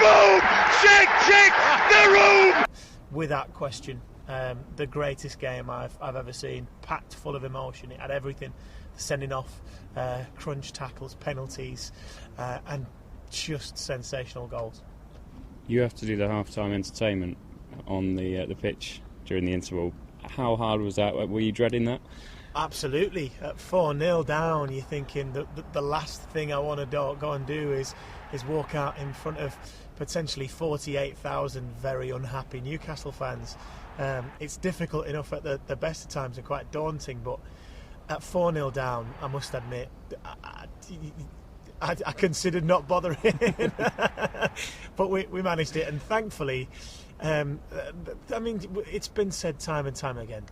boom! Cheick the room! Without question, the greatest game I've ever seen, packed full of emotion. It had everything, sending off, crunch tackles, penalties, and just sensational goals. You have to do the half-time entertainment on the pitch during the interval. How hard was that? Were you dreading that? Absolutely. At 4-0 down, you're thinking that the last thing I want to go and do is walk out in front of potentially 48,000 very unhappy Newcastle fans. It's difficult enough at the best of times and quite daunting, but at 4-0 down, I must admit, I considered not bothering. But we managed it, and thankfully, I mean, it's been said time and time again,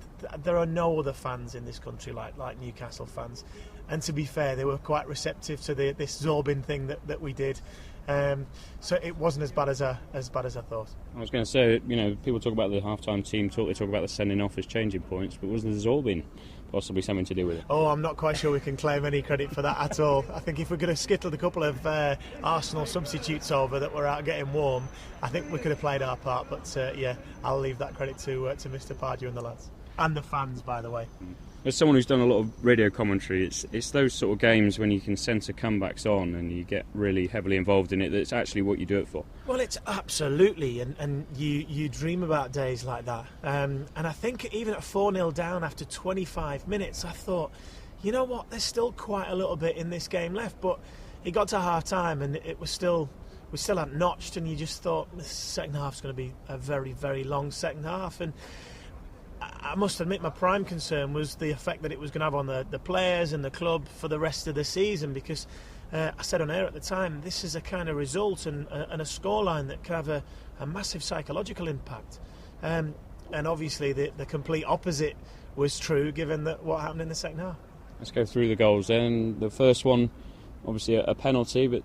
there are no other fans in this country like Newcastle fans, and to be fair, they were quite receptive to this Zorbin thing that we did. So it wasn't as bad as I thought. I was going to say, you know, people talk about the half-time team talk. They talk about the sending off as changing points, but wasn't the Zorbin possibly something to do with it? Oh, I'm not quite sure we can claim any credit for that at all. I think if we could have skittled a couple of Arsenal substitutes over that were out getting warm, I think we could have played our part. But yeah, I'll leave that credit to Mr. Pardew and the lads, and the fans, by the way. As someone who's done a lot of radio commentary, it's those sort of games when you can centre comebacks on and you get really heavily involved in it that's actually what you do it for. Well, it's absolutely, and you dream about days like that. And I think even at 4-0 down after 25 minutes, I thought, you know what, there's still quite a little bit in this game left. But it got to half-time and we still hadn't notched, and you just thought the second half's going to be a very, very long second half. And I must admit, my prime concern was the effect that it was going to have on the players and the club for the rest of the season, because I said on air at the time, this is a kind of result and a scoreline that can have a massive psychological impact. And obviously the complete opposite was true, given that what happened in the second half. Let's go through the goals then. The first one, obviously a penalty, but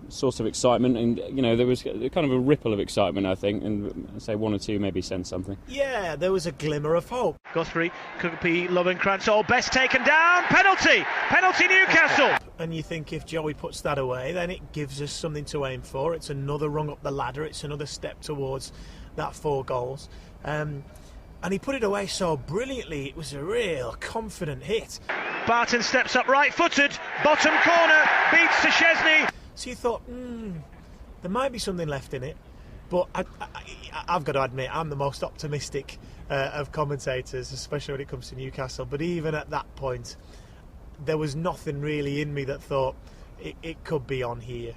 source of excitement, and you know there was kind of a ripple of excitement, I think, and I'd say one or two maybe sent something. Yeah, there was a glimmer of hope. Guthrie, could be Lovenkrands, oh, best taken down, penalty Newcastle. And you think if Joey puts that away, then it gives us something to aim for. It's another rung up the ladder, it's another step towards that 4 goals. And he put it away so brilliantly, it was a real confident hit. Barton steps up right-footed, bottom corner, beats Szczesny. So you thought, there might be something left in it, but I've got to admit, I'm the most optimistic of commentators, especially when it comes to Newcastle. But even at that point, there was nothing really in me that thought it could be on here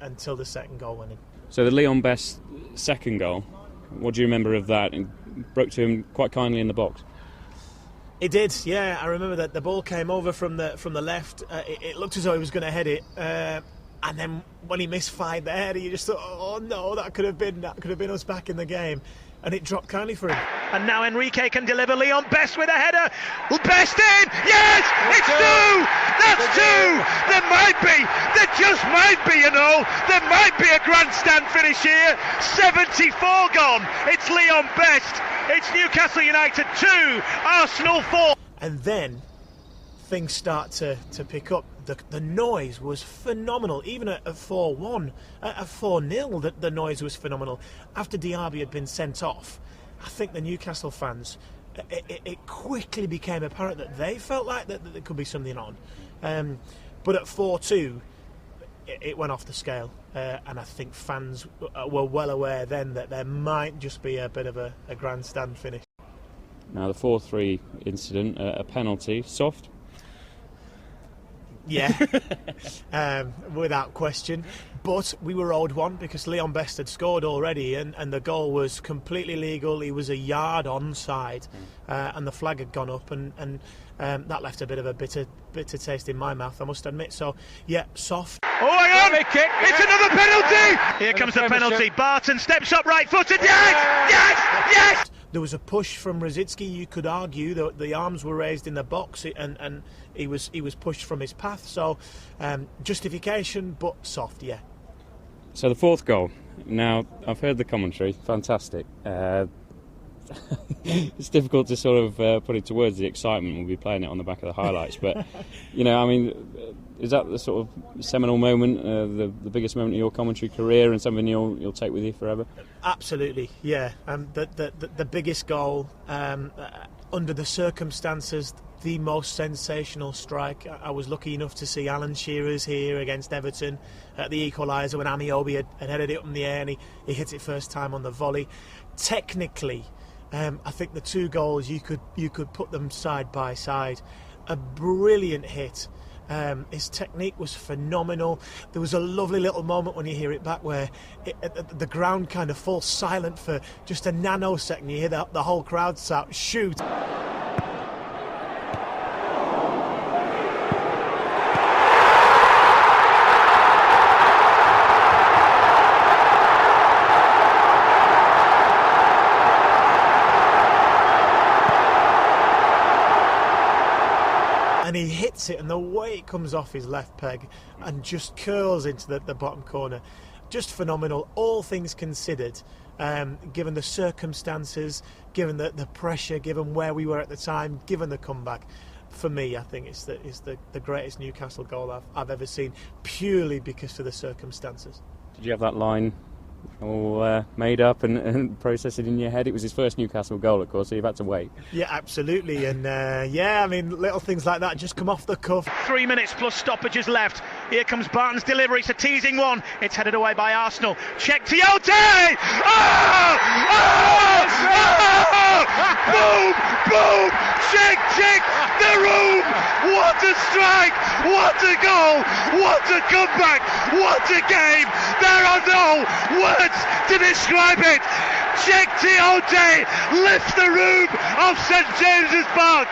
until the second goal went in. So the Leon Best second goal, what do you remember of that? It broke to him quite kindly in the box. It did, yeah. I remember that the ball came over from the left. It looked as though he was going to head it, and then when he misfired the header, you just thought, oh no, that could have been us back in the game, and it dropped kindly for him. And now Enrique can deliver. Leon Best with a header. Best in, yes, it's 2. That's 2. There just might be, you know, there might be a grandstand finish here. 74 gone. It's Leon Best. It's Newcastle United 2, Arsenal 4. And then things start to pick up. The noise was phenomenal, even at 4-1, at 4-0 the noise was phenomenal. After Diaby had been sent off, I think the Newcastle fans, it quickly became apparent that they felt like that there could be something on. But at 4-2, it went off the scale, and I think fans were well aware then that there might just be a bit of a grandstand finish. Now the 4-3 incident, a penalty, soft? Yeah, without question. But we were owed one because Leon Best had scored already, and the goal was completely legal. He was a yard onside, and the flag had gone up, and that left a bit of a bitter taste in my mouth, I must admit. So, yeah, soft. Oh, hang on! It's another penalty! Here comes the penalty. Barton steps up right-footed. Yes! There was a push from Rosicky. You could argue that the arms were raised in the box, and he was pushed from his path. So, justification, but soft, yeah. So the fourth goal. Now, I've heard the commentary. Fantastic. it's difficult to sort of put into words the excitement. We'll be playing it on the back of the highlights, but you know, I mean, is that the sort of seminal moment, the biggest moment of your commentary career, and something you'll take with you forever? Absolutely, yeah. The biggest goal under the circumstances. The most sensational strike. I was lucky enough to see Alan Shearer's here against Everton at the equaliser when Amiobi had headed it up in the air, and he hit it first time on the volley. Technically, I think the two goals you could put them side by side. A brilliant hit. His technique was phenomenal. There was a lovely little moment when you hear it back where the ground kind of falls silent for just a nanosecond. You hear the whole crowd shout, "Shoot!" And he hits it, and the way it comes off his left peg and just curls into the bottom corner. Just phenomenal, all things considered, given the circumstances, given the pressure, given where we were at the time, given the comeback. For me, I think it's the greatest Newcastle goal I've ever seen, purely because of the circumstances. Did you have that line all made up and processed it in your head? It was his first Newcastle goal, of course, so you've had to wait. Yeah, absolutely. And I mean, little things like that just come off the cuff. 3 minutes plus stoppages left. Here comes Barton's delivery. It's a teasing one. It's headed away by Arsenal. Cheick Tioté! Oh! Oh! Oh! Boom! Boom! Cheick! The room! What a strike! What a goal! What a comeback! What a game! There are no words to describe it. Cheick Tioté lifts the room of St James's Park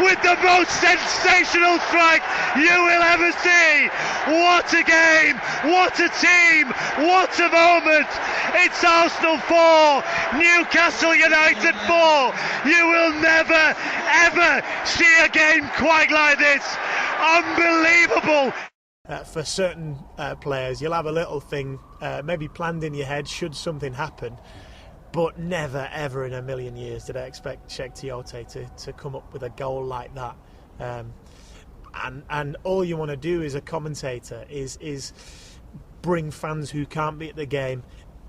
with the most sensational strike you will ever see. What a game, what a team, what a moment. It's Arsenal 4, Newcastle United 4. You will never, ever see a game quite like this. Unbelievable. For certain players, you'll have a little thing maybe planned in your head should something happen, but never ever in a million years did I expect Cheick Tioté to come up with a goal like that. And all you want to do as a commentator is bring fans who can't be at the game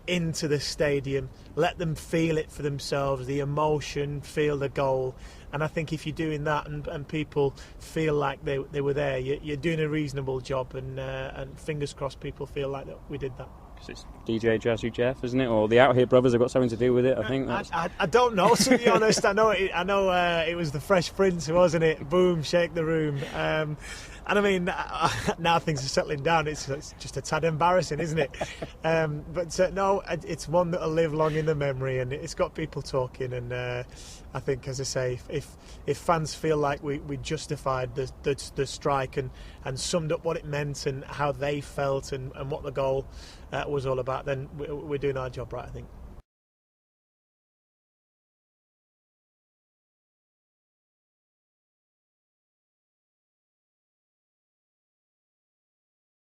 into the stadium, let them feel it for themselves, the emotion, feel the goal. And I think if you're doing that and people feel like they were there, you're doing a reasonable job, and fingers crossed people feel like that we did that. It's DJ Jazzy Jeff, isn't it? Or the Out Here Brothers have got something to do with it, I think. I don't know, to be honest. I know it was the Fresh Prince, wasn't it? Boom, shake the room. And I mean, now things are settling down. It's just a tad embarrassing, isn't it? But no, it's one that'll live long in the memory, and it's got people talking. And I think, as I say, if fans feel like we justified the strike and summed up what it meant and how they felt and what the goal was all about, then we're doing our job right, I think.